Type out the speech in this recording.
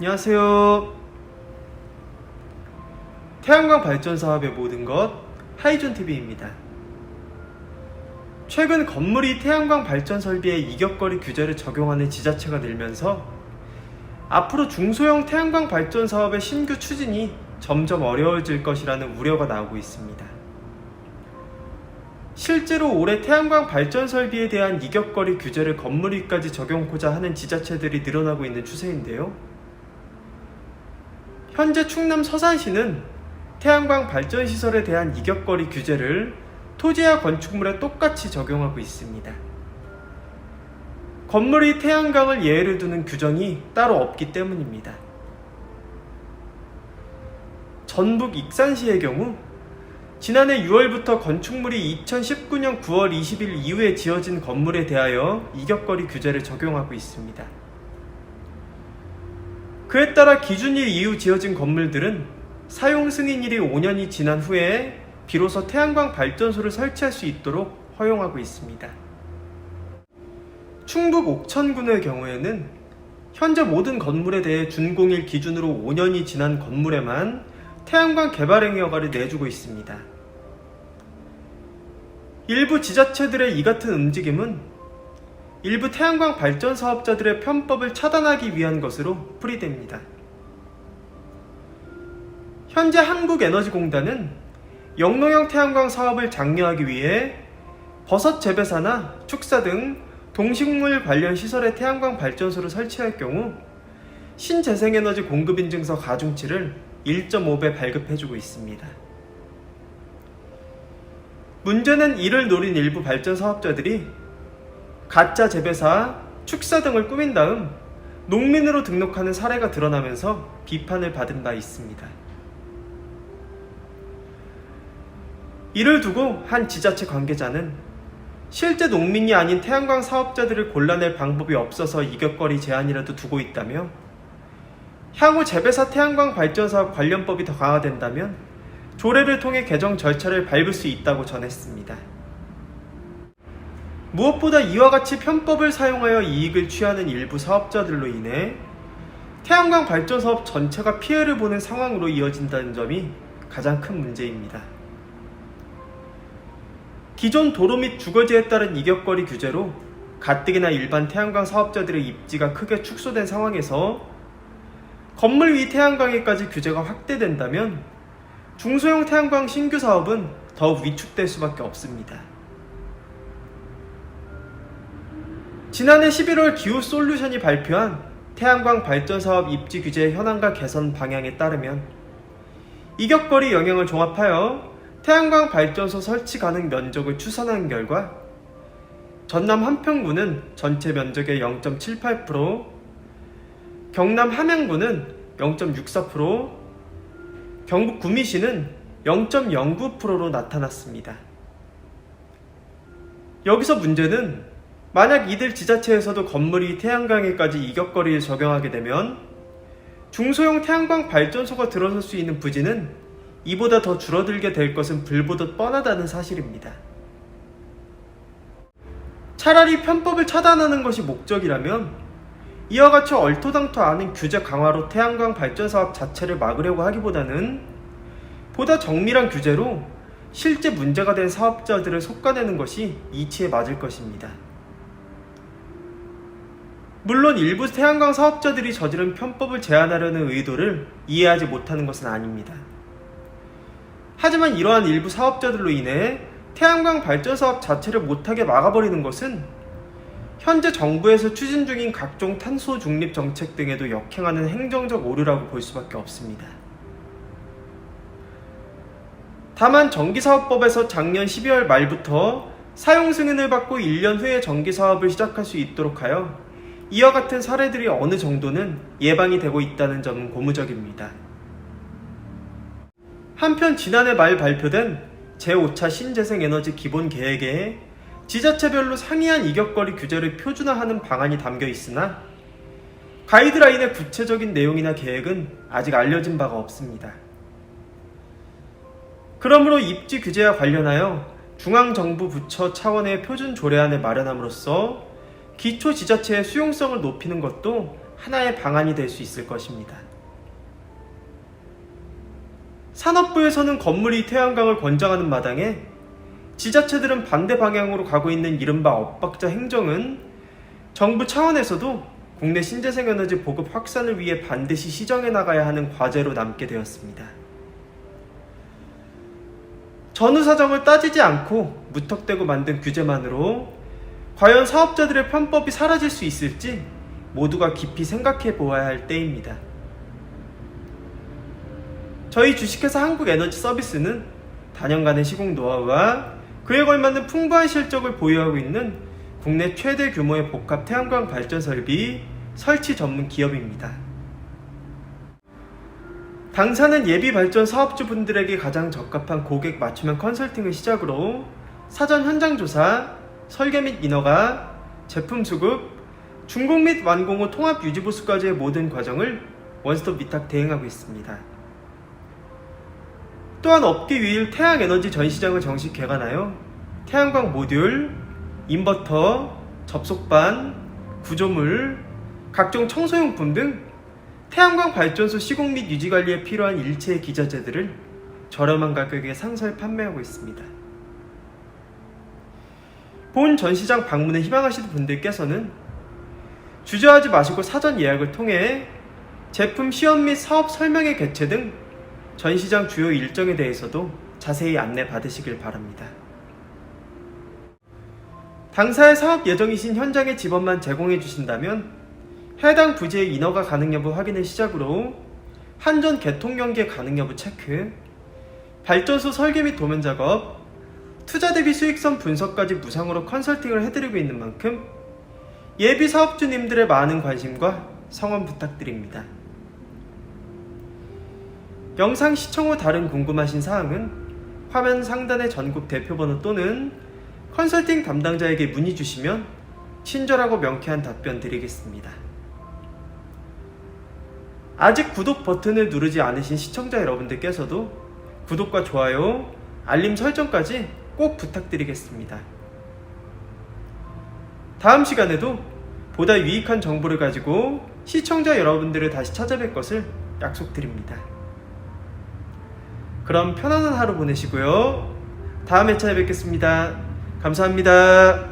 안녕하세요. 태양광 발전 사업의 모든 것 하이존TV입니다. 최근 건물이 태양광 발전 설비에 이격거리 규제를 적용하는 지자체가 늘면서 앞으로 중소형 태양광 발전 사업의 신규 추진이 점점 어려워질 것이라는 우려가 나오고 있습니다. 실제로 올해 태양광 발전 설비에 대한 이격거리 규제를 건물 위까지 적용하고자 하는 지자체들이 늘어나고 있는 추세인데요. 현재 충남 서산시는 태양광 발전 시설에 대한 이격거리 규제를 토지와 건축물에 똑같이 적용하고 있습니다. 건물이 태양광을 예외로 두는 규정이 따로 없기 때문입니다. 전북 익산시의 경우 지난해 6월부터 건축물이 2019년 9월 20일 이후에 지어진 건물에 대하여 이격거리 규제를 적용하고 있습니다. 그에 따라 기준일 이후 지어진 건물들은 사용 승인일이 5년이 지난 후에 비로소 태양광 발전소를 설치할 수 있도록 허용하고 있습니다. 충북 옥천군의 경우에는 현재 모든 건물에 대해 준공일 기준으로 5년이 지난 건물에만 태양광 개발행위 허가를 내주고 있습니다. 일부 지자체들의 이 같은 움직임은 일부 태양광 발전 사업자들의 편법을 차단하기 위한 것으로 풀이됩니다. 현재 한국에너지공단은 영농형 태양광 사업을 장려하기 위해 버섯 재배사나 축사 등 동식물 관련 시설에 태양광 발전소를 설치할 경우 신재생에너지 공급인증서 가중치를 1.5배 발급해주고 있습니다. 문제는 이를 노린 일부 발전 사업자들이 가짜 재배사, 축사 등을 꾸민 다음 농민으로 등록하는 사례가 드러나면서 비판을 받은 바 있습니다. 이를 두고 한 지자체 관계자는 실제 농민이 아닌 태양광 사업자들을 골라낼 방법이 없어서 이격거리 제한이라도 두고 있다며 향후 재배사 태양광 발전 사업 관련법이 더 강화된다면 조례를 통해 개정 절차를 밟을 수 있다고 전했습니다. 무엇보다 이와 같이 편법을 사용하여 이익을 취하는 일부 사업자들로 인해 태양광 발전 사업 전체가 피해를 보는 상황으로 이어진다는 점이 가장 큰 문제입니다. 기존 도로 및 주거지에 따른 이격거리 규제로 가뜩이나 일반 태양광 사업자들의 입지가 크게 축소된 상황에서 건물 위 태양광에까지 규제가 확대된다면 중소형 태양광 신규 사업은 더욱 위축될 수밖에 없습니다. 지난해 11월 기후솔루션이 발표한 태양광 발전 사업 입지 규제 현황과 개선 방향에 따르면 이격거리 영향을 종합하여 태양광 발전소 설치 가능 면적을 추산한 결과 전남 한평구는 전체 면적의 0.78%, 경남 함양구는 0.64%, 경북 구미시는 0.09%로 나타났습니다. 여기서 문제는 만약 이들 지자체에서도 건물이 태양광에까지 이격거리를 적용하게 되면 중소형 태양광 발전소가 들어설 수 있는 부지는 이보다 더 줄어들게 될 것은 불보듯 뻔하다는 사실입니다. 차라리 편법을 차단하는 것이 목적이라면 이와 같이 얼토당토 않은 규제 강화로 태양광 발전 사업 자체를 막으려고 하기보다는 보다 정밀한 규제로 실제 문제가 된 사업자들을 속아내는 것이 이치에 맞을 것입니다. 물론 일부 태양광 사업자들이 저지른 편법을 제한하려는 의도를 이해하지 못하는 것은 아닙니다. 하지만 이러한 일부 사업자들로 인해 태양광 발전 사업 자체를 못하게 막아버리는 것은 현재 정부에서 추진 중인 각종 탄소 중립 정책 등에도 역행하는 행정적 오류라고 볼 수밖에 없습니다. 다만 전기사업법에서 작년 12월 말부터 사용 승인을 받고 1년 후에 전기사업을 시작할 수 있도록 하여 이와 같은 사례들이 어느 정도는 예방이 되고 있다는 점은 고무적입니다. 한편 지난해 말 발표된 제5차 신재생에너지 기본계획에 지자체별로 상이한 이격거리 규제를 표준화하는 방안이 담겨 있으나 가이드라인의 구체적인 내용이나 계획은 아직 알려진 바가 없습니다. 그러므로 입지 규제와 관련하여 중앙정부 부처 차원의 표준 조례안을 마련함으로써 기초 지자체의 수용성을 높이는 것도 하나의 방안이 될 수 있을 것입니다. 산업부에서는 건물이 태양광을 권장하는 마당에 지자체들은 반대 방향으로 가고 있는 이른바 엇박자 행정은 정부 차원에서도 국내 신재생에너지 보급 확산을 위해 반드시 시정해 나가야 하는 과제로 남게 되었습니다. 전후 사정을 따지지 않고 무턱대고 만든 규제만으로 과연 사업자들의 편법이 사라질 수 있을지 모두가 깊이 생각해 보아야 할 때입니다. 저희 주식회사 한국에너지서비스는 다년간의 시공 노하우와 그에 걸맞는 풍부한 실적을 보유하고 있는 국내 최대 규모의 복합 태양광 발전 설비 설치 전문 기업입니다. 당사는 예비 발전 사업주분들에게 가장 적합한 고객 맞춤형 컨설팅을 시작으로 사전 현장 조사, 설계 및 인허가, 제품 수급, 준공 및 완공 후 통합 유지 보수까지의 모든 과정을 원스톱 위탁 대행하고 있습니다. 또한 업계 유일 태양에너지 전시장을 정식 개관하여 태양광 모듈, 인버터, 접속반, 구조물, 각종 청소용품 등 태양광 발전소 시공 및 유지 관리에 필요한 일체의 기자재들을 저렴한 가격에 상설 판매하고 있습니다. 본 전시장 방문을 희망하시는 분들께서는 주저하지 마시고 사전 예약을 통해 제품 시연 및 사업 설명회 개최 등 전시장 주요 일정에 대해서도 자세히 안내 받으시길 바랍니다. 당사의 사업 예정이신 현장의 지번만 제공해 주신다면 해당 부지의 인허가 가능 여부 확인을 시작으로 한전 개통 연계 가능 여부 체크, 발전소 설계 및 도면 작업, 투자 대비 수익성 분석까지 무상으로 컨설팅을 해드리고 있는 만큼 예비 사업주님들의 많은 관심과 성원 부탁드립니다. 영상 시청 후 다른 궁금하신 사항은 화면 상단의 전국 대표번호 또는 컨설팅 담당자에게 문의 주시면 친절하고 명쾌한 답변 드리겠습니다. 아직 구독 버튼을 누르지 않으신 시청자 여러분들께서도 구독과 좋아요, 알림 설정까지 꼭 부탁드리겠습니다. 다음 시간에도 보다 유익한 정보를 가지고 시청자 여러분들을 다시 찾아뵐 것을 약속드립니다. 그럼 편안한 하루 보내시고요. 다음 회차에 뵙겠습니다. 감사합니다.